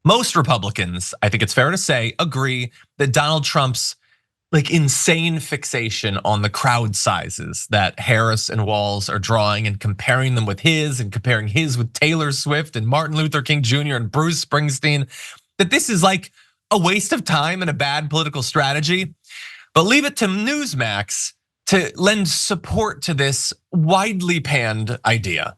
most Republicans, I think it's fair to say, agree that Donald Trump's like insane fixation on the crowd sizes that Harris and Walz are drawing and comparing them with his and comparing his with Taylor Swift and Martin Luther King Jr. and Bruce Springsteen, that this is like a waste of time and a bad political strategy. But leave it to Newsmax to lend support to this widely panned idea.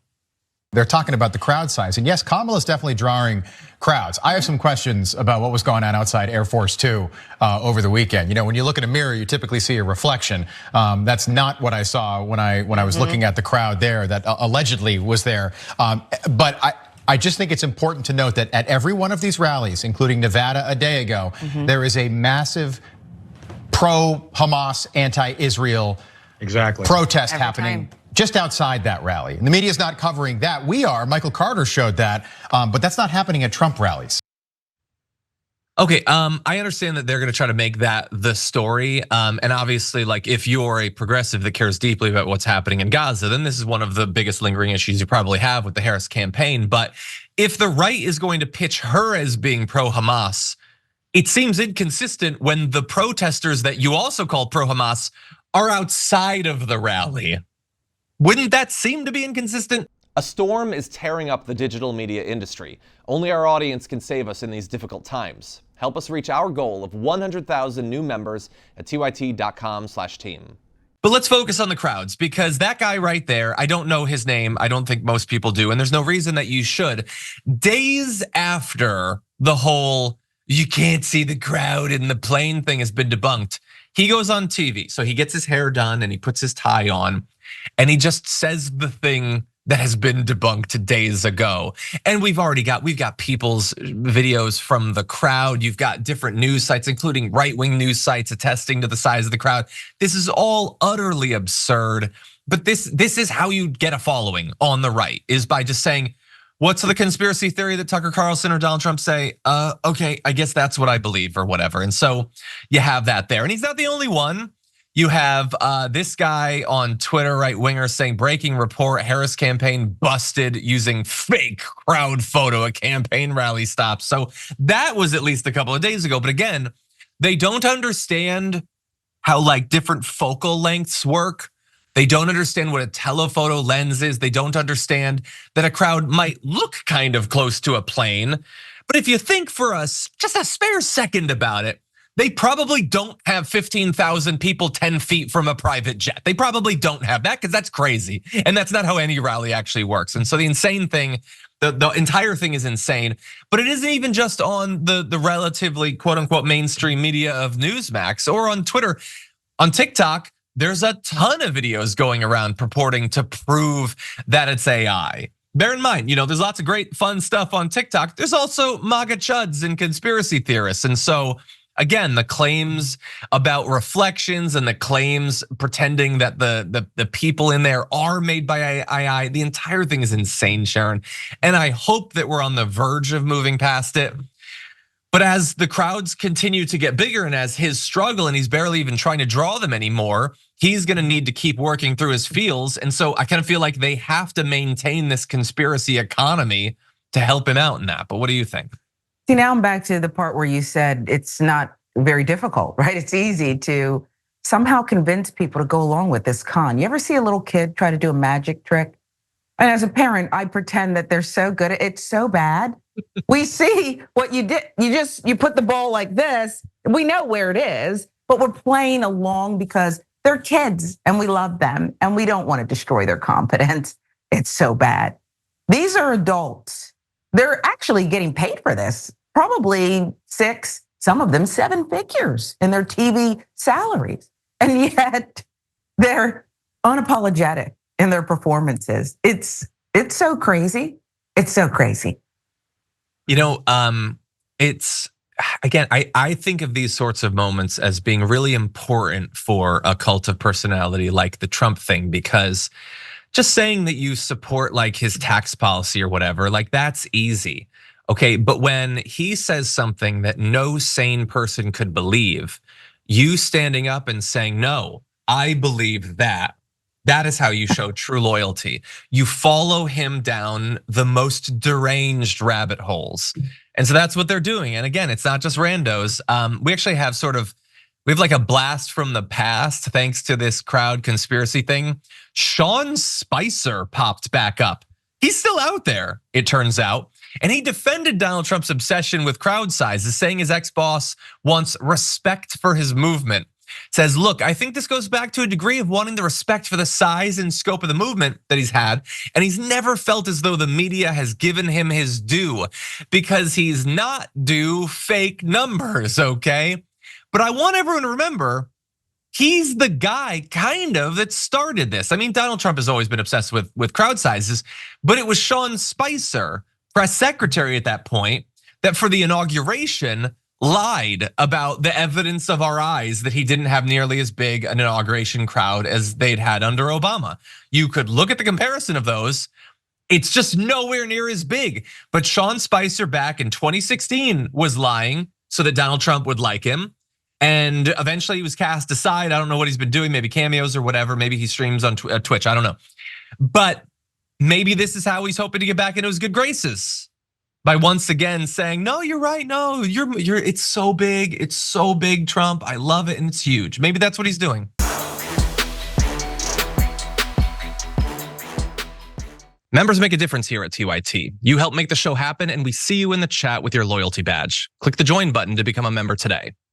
They're talking about the crowd size. And yes, Kamala's definitely drawing crowds. I have some questions about what was going on outside Air Force 2 over the weekend. You know, when you look in a mirror, you typically see a reflection. That's not what I saw when I was looking at the crowd there that allegedly was there. But I just think it's important to note that at every one of these rallies, including Nevada a day ago, there is a massive pro-Hamas, anti-Israel protest happening just outside that rally. And the media is not covering that. We are. Michael Carter showed that, but that's not happening at Trump rallies. Okay, I understand that they're gonna try to make that the story. And obviously, like if you're a progressive that cares deeply about what's happening in Gaza, then this is one of the biggest lingering issues you probably have with the Harris campaign. But if the right is going to pitch her as being pro-Hamas, it seems inconsistent when the protesters that you also call pro-Hamas are outside of the rally. Wouldn't that seem to be inconsistent? A storm is tearing up the digital media industry. Only our audience can save us in these difficult times. Help us reach our goal of 100,000 new members at tyt.com/team. But let's focus on the crowds, because that guy right there, I don't know his name. I don't think most people do, and there's no reason that you should. Days after the whole "you can't see the crowd in the plane" thing has been debunked, he goes on TV. So he gets his hair done and he puts his tie on, and he just says the thing that has been debunked days ago. And we've got people's videos from the crowd. You've got different news sites, including right-wing news sites, attesting to the size of the crowd. This is all utterly absurd. But this is how you get a following on the right, is by just saying, what's the conspiracy theory that Tucker Carlson or Donald Trump say? Okay, I guess that's what I believe or whatever. And so you have that there. And he's not the only one. You have this guy on Twitter, right winger, saying breaking report, Harris campaign busted using fake crowd photo at campaign rally stops. So that was at least a couple of days ago. But again, they don't understand how like different focal lengths work. They don't understand what a telephoto lens is. They don't understand that a crowd might look kind of close to a plane. But if you think for us, just a spare second about it, they probably don't have 15,000 people 10 feet from a private jet. They probably don't have that, because that's crazy. And that's not how any rally actually works. And so the insane thing, the entire thing is insane, but it isn't even just on the relatively quote unquote mainstream media of Newsmax or on Twitter. On TikTok, there's a ton of videos going around purporting to prove that it's AI. Bear in mind, there's lots of great fun stuff on TikTok. There's also MAGA chuds and conspiracy theorists. And so again, the claims about reflections and the claims pretending that the people in there are made by AI, the entire thing is insane, Sharon. And I hope that we're on the verge of moving past it. But as the crowds continue to get bigger and as his struggle, and he's barely even trying to draw them anymore, he's gonna need to keep working through his feels. And so I kind of feel like they have to maintain this conspiracy economy to help him out in that. But what do you think? See, now I'm back to the part where you said it's not very difficult, right? It's easy to somehow convince people to go along with this con. You ever see a little kid try to do a magic trick? And as a parent, I pretend that they're so good at it, it's so bad. We see what you did. You put the ball like this. We know where it is, but we're playing along because they're kids and we love them and we don't want to destroy their confidence. It's so bad. These are adults. They're actually getting paid for this. Probably 6, some of them 7 figures in their TV salaries. And yet they're unapologetic in their performances. It's so crazy. It's so crazy. It's again, I think of these sorts of moments as being really important for a cult of personality like the Trump thing, because just saying that you support like his tax policy or whatever, like that's easy. Okay, but when he says something that no sane person could believe, you standing up and saying, no, I believe that. That is how you show true loyalty. You follow him down the most deranged rabbit holes. And so that's what they're doing. And again, it's not just randos. We actually have we have like a blast from the past thanks to this crowd conspiracy thing. Sean Spicer popped back up. He's still out there, it turns out. And he defended Donald Trump's obsession with crowd sizes, saying his ex-boss wants respect for his movement. Says, look, I think this goes back to a degree of wanting the respect for the size and scope of the movement that he's had. And he's never felt as though the media has given him his due because he's not due fake numbers, okay? But I want everyone to remember, he's the guy kind of that started this. I mean, Donald Trump has always been obsessed with crowd sizes, but it was Sean Spicer, press secretary at that point, that for the inauguration lied about the evidence of our eyes that he didn't have nearly as big an inauguration crowd as they'd had under Obama. You could look at the comparison of those. It's just nowhere near as big. But Sean Spicer back in 2016 was lying so that Donald Trump would like him. And eventually he was cast aside. I don't know what he's been doing, maybe cameos or whatever. Maybe he streams on Twitch, I don't know. But maybe this is how he's hoping to get back into his good graces. By once again saying, no, you're right, no, it's so big, Trump, I love it and it's huge. Maybe that's what he's doing. Members make a difference here at TYT. You help make the show happen and we see you in the chat with your loyalty badge. Click the join button to become a member today.